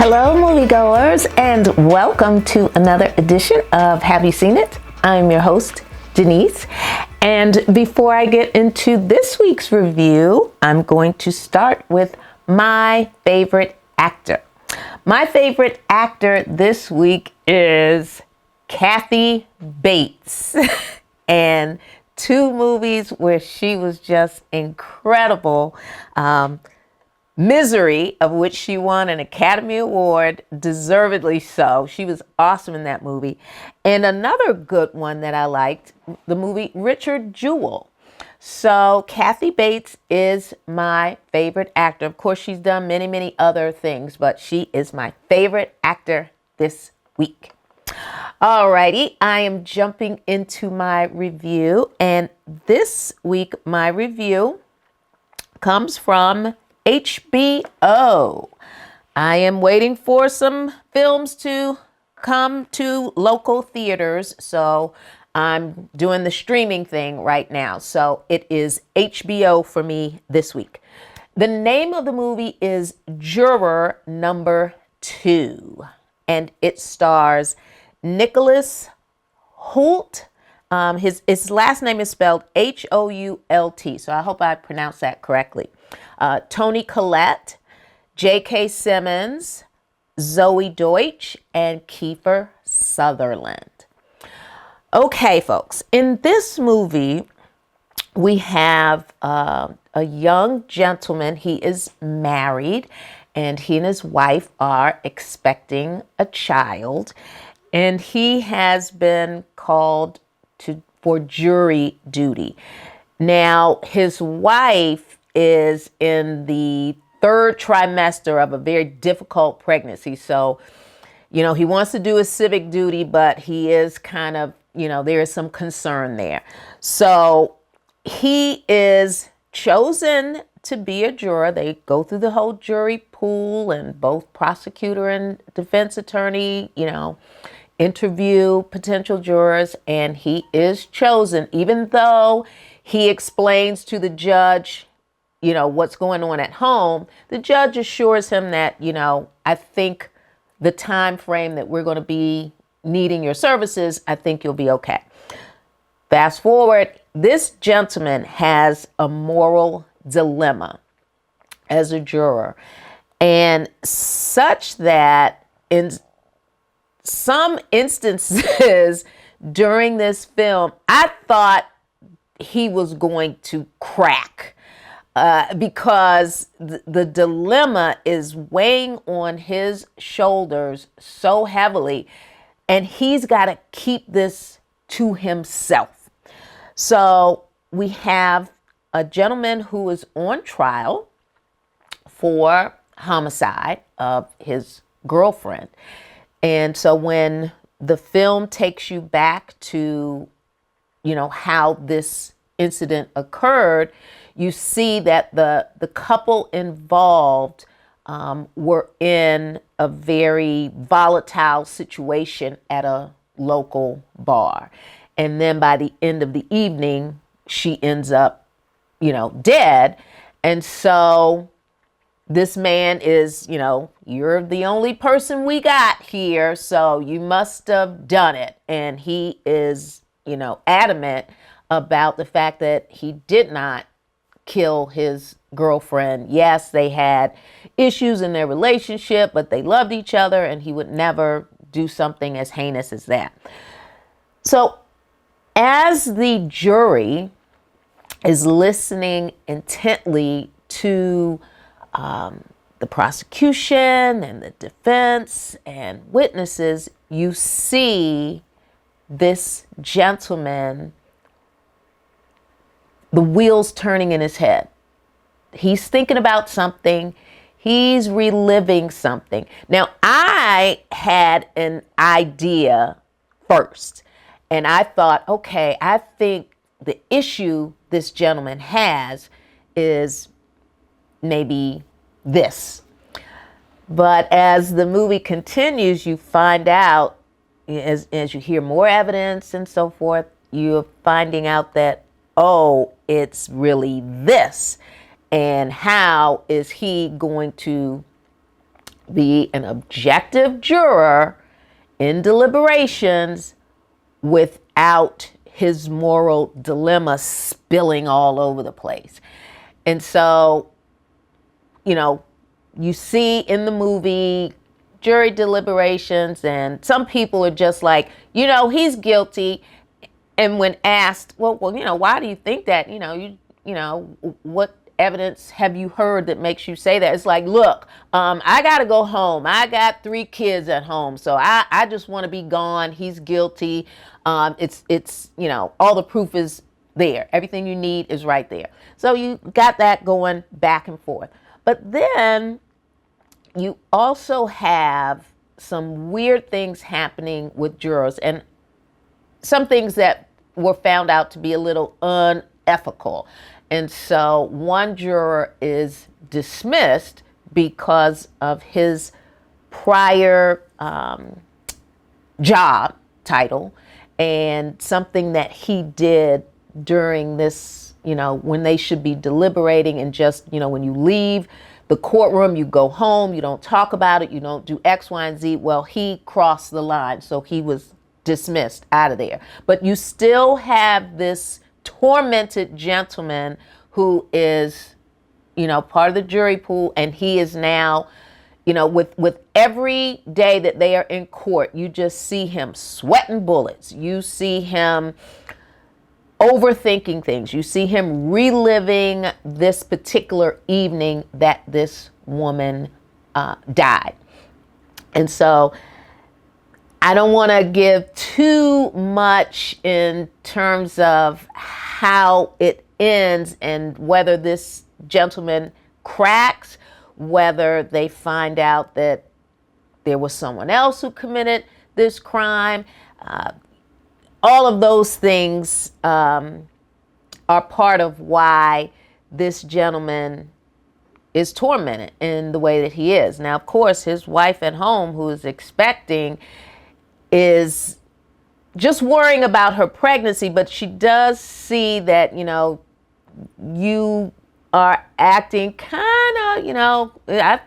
Hello, moviegoers, and welcome to another edition of Have You Seen It? I'm your host, Denise. And before I get into this week's review, I'm going to start with my favorite actor. My favorite actor this week is Kathy Bates. And two movies where she was just incredible. Misery, of which she won an Academy Award, deservedly so. She was awesome in that movie. And another good one that I liked, the movie Richard Jewell. So Kathy Bates is my favorite actor. Of course, she's done many, many other things, but she is my favorite actor this week. Alrighty, I am jumping into my review. And this week, my review comes from HBO. I am waiting for some films to come to local theaters, so I'm doing the streaming thing right now. So it is HBO for me this week. The name of the movie is Juror number 2, and it stars Nicholas Hoult. His last name is spelled Hoult, so I hope I pronounced that correctly. Toni Collette, J.K. Simmons, Zoe Deutsch, and Kiefer Sutherland. Okay, folks, in this movie, we have a young gentleman. He is married, and he and his wife are expecting a child, and he has been called for jury duty. Now, his wife is in the third trimester of a very difficult pregnancy. So, he wants to do his civic duty, but he is kind of, there is some concern there. So he is chosen to be a juror. They go through the whole jury pool, and both prosecutor and defense attorney, interview potential jurors, and he is chosen, even though he explains to the judge, what's going on at home. The judge assures him that, I think the time frame that we're going to be needing your services, I think you'll be okay. Fast forward, this gentleman has a moral dilemma as a juror, and such that in some instances during this film, I thought he was going to crack. Because the dilemma is weighing on his shoulders so heavily, and he's got to keep this to himself. So we have a gentleman who is on trial for homicide of his girlfriend. And so when the film takes you back to, how this incident occurred, you see that the couple involved were in a very volatile situation at a local bar. And then by the end of the evening, she ends up, dead. And so this man is, you're the only person we got here, so you must have done it. And he is, adamant about the fact that he did not kill his girlfriend. Yes, they had issues in their relationship, but they loved each other, and he would never do something as heinous as that. So as the jury is listening intently to the prosecution and the defense and witnesses, you see this gentleman, the wheels turning in his head. He's thinking about something. He's reliving something. Now, I had an idea first, and I thought, okay, I think the issue this gentleman has is maybe this. But as the movie continues, you find out, as you hear more evidence and so forth, you're finding out that, oh, it's really this. And how is he going to be an objective juror in deliberations without his moral dilemma spilling all over the place. And so, you see in the movie jury deliberations, and some people are just like, he's guilty. And when asked, well, why do you think that? What evidence have you heard that makes you say that? It's like, look, I got to go home. I got 3 kids at home, so I just want to be gone. He's guilty. It's all the proof is there. Everything you need is right there. So you got that going back and forth. But then you also have some weird things happening with jurors, and some things that were found out to be a little unethical. And so one juror is dismissed because of his prior job title and something that he did during this, when they should be deliberating, and just, when you leave the courtroom, you go home, you don't talk about it, you don't do X, Y, and Z. Well, he crossed the line, so he was dismissed out of there. But you still have this tormented gentleman who is, part of the jury pool, and he is now, with every day that they are in court, you just see him sweating bullets. You see him overthinking things. You see him reliving this particular evening that this woman died. And so I don't want to give too much in terms of how it ends and whether this gentleman cracks, whether they find out that there was someone else who committed this crime. All of those things are part of why this gentleman is tormented in the way that he is. Now, of course, his wife at home, who is expecting, is just worrying about her pregnancy, but she does see that, you are acting kind of,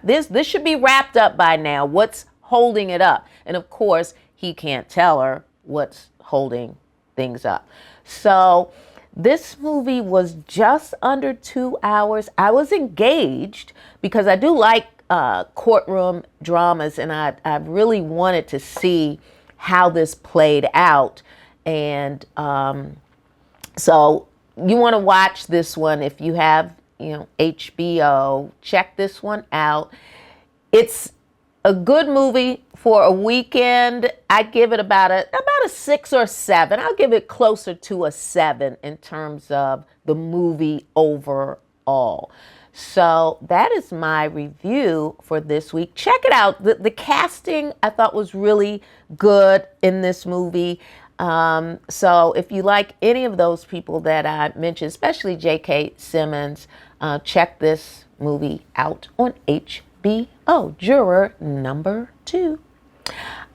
this should be wrapped up by now. What's holding it up? And of course, he can't tell her what's holding things up. So this movie was just under 2 hours. I was engaged because I do like courtroom dramas, and I really wanted to see how this played out. And so you want to watch this one if you have HBO. Check this one out. It's a good movie for a weekend. I give it about a 6 or 7. I'll give it closer to a 7 in terms of the movie overall. So that is my review for this week. Check it out. The casting I thought was really good in this movie. So if you like any of those people that I mentioned, especially J.K. Simmons, check this movie out on HBO, Juror number 2.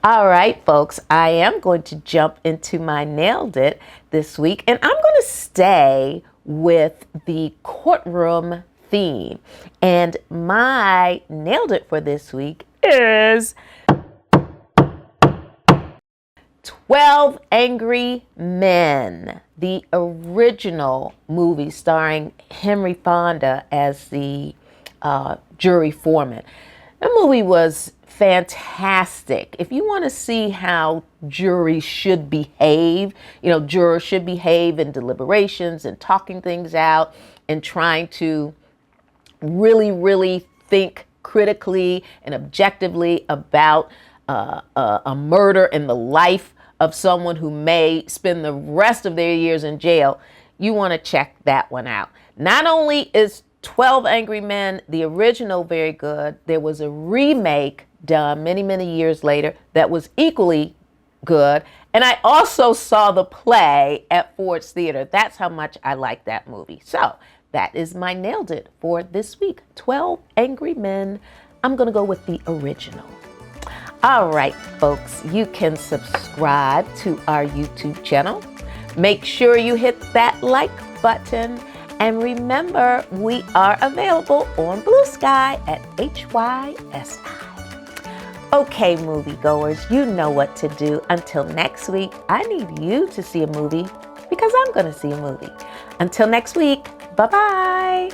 All right, folks, I am going to jump into my Nailed It this week, and I'm going to stay with the courtroom theme. And my Nailed It for this week is 12 Angry Men, the original movie starring Henry Fonda as the jury foreman. The movie was fantastic. If you want to see how juries should behave, jurors should behave in deliberations and talking things out and trying to really, really think critically and objectively about a murder and the life of someone who may spend the rest of their years in jail, you want to check that one out. Not only is 12 Angry Men, the original, very good, there was a remake done many, many years later that was equally good. And I also saw the play at Ford's Theater. That's how much I like that movie. So that is my Nailed It for this week. 12 Angry Men. I'm going to go with the original. All right, folks, you can subscribe to our YouTube channel. Make sure you hit that like button. And remember, we are available on BlueSky at HYSI. Okay, moviegoers, you know what to do. Until next week, I need you to see a movie because I'm going to see a movie. Until next week, bye-bye.